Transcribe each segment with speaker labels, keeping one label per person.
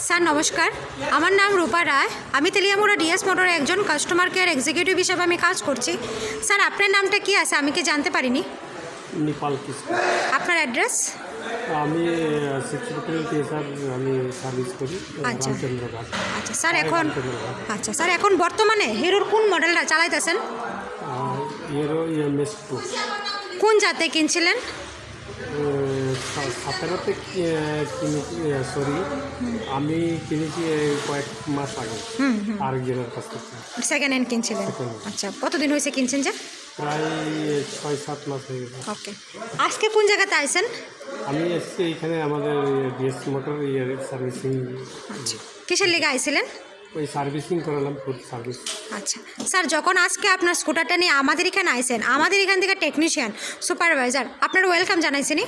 Speaker 1: Sir নমস্কার, আমার নাম রূপা রায়। আমি তেলিয়ামুড়া ডিএস মোটরে একজন কাস্টমার কেয়ার এক্সিকিউটিভ হিসাবে আমি কাজ করছি। স্যার আপনার নামটা কি আছে আমি কি জানতে পারিনি?
Speaker 2: নেপাল কৃষ্ণ।
Speaker 1: আপনার অ্যাড্রেস?
Speaker 2: আমি স্যার আমি সার্ভিস করি
Speaker 1: আচ্ছা
Speaker 2: রামচন্দ্রঘাট।
Speaker 1: আচ্ছা স্যার এখন বর্তমানে হিরোর কোন মডেলটা চালাইতেছেন?
Speaker 2: হিরো EMS 2
Speaker 1: কোন জাতে কিনছিলেন?
Speaker 2: 17তে কিনেছি, সরি আমি কিনেছি কয়েক মাস আগে আরেকজনের কাছ থেকে।
Speaker 1: সেকেন্ড হ্যান্ড কিনছিলেন? আচ্ছা, কতদিন হয়েছে কিনছেন যে?
Speaker 2: প্রায় 6-7 মাস হয়ে গেছে।
Speaker 1: ওকে, আজকে কোন জায়গাতে আইছেন?
Speaker 2: আমি এসছি এখানে আমাদের ডিএস মোটর সার্ভিসিং।
Speaker 1: আচ্ছা, কিসের লেগে আইছিলেন?
Speaker 2: ওই সার্ভিসিং করালাম, ফুড সার্ভিস।
Speaker 1: আচ্ছা স্যার, যখন আজকে আপনার স্কুটারটা নিয়ে আমাদের এখানে আইছেন, আমাদের এখান থেকে টেকনিশিয়ান সুপারভাইজার আপনার ওয়েলকাম জানাইছেনি?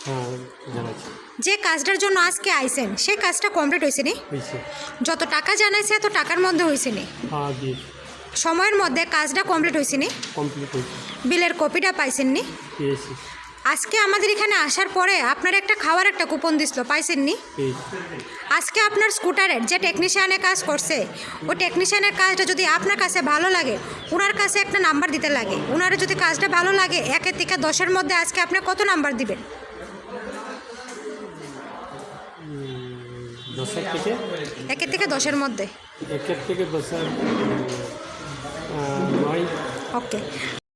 Speaker 2: হ্যাঁ জানাচ্ছি।
Speaker 1: যে কাজটার জন্য আজকে আইছেন সেই কাজটা কমপ্লিট হয়েছেনি?
Speaker 2: হয়েছে।
Speaker 1: যত টাকা জানাইছে এত টাকার মধ্যে হয়েছেনি?
Speaker 2: হ্যাঁ দিয়ে
Speaker 1: সময়ের মধ্যে কাজটা কমপ্লিট হয়েছেনি?
Speaker 2: কমপ্লিট হয়েছে।
Speaker 1: বিলের কপিটা পাইছেননি?
Speaker 2: পেয়েছি।
Speaker 1: আজকে আমাদের এখানে আসার পরে আপনার একটা খাওয়ার একটা কুপন দিছিল, পাইছেননি?
Speaker 2: পেয়েছি।
Speaker 1: আজকে আপনার স্কুটারের যে টেকনিশিয়ানের কাজ করছে ওই টেকনিশিয়ানের কাজটা যদি আপনার কাছে ভালো লাগে, ওনার কাছে একটা নাম্বার দিতে লাগে। ওনার যদি কাজটা ভালো লাগে 1 থেকে 10-এর মধ্যে আজকে আপনি কত নাম্বার দিবেন?
Speaker 2: 10 থেকে
Speaker 1: 1 থেকে 10-এর মধ্যে?
Speaker 2: 1 থেকে 10 9।
Speaker 1: ওকে,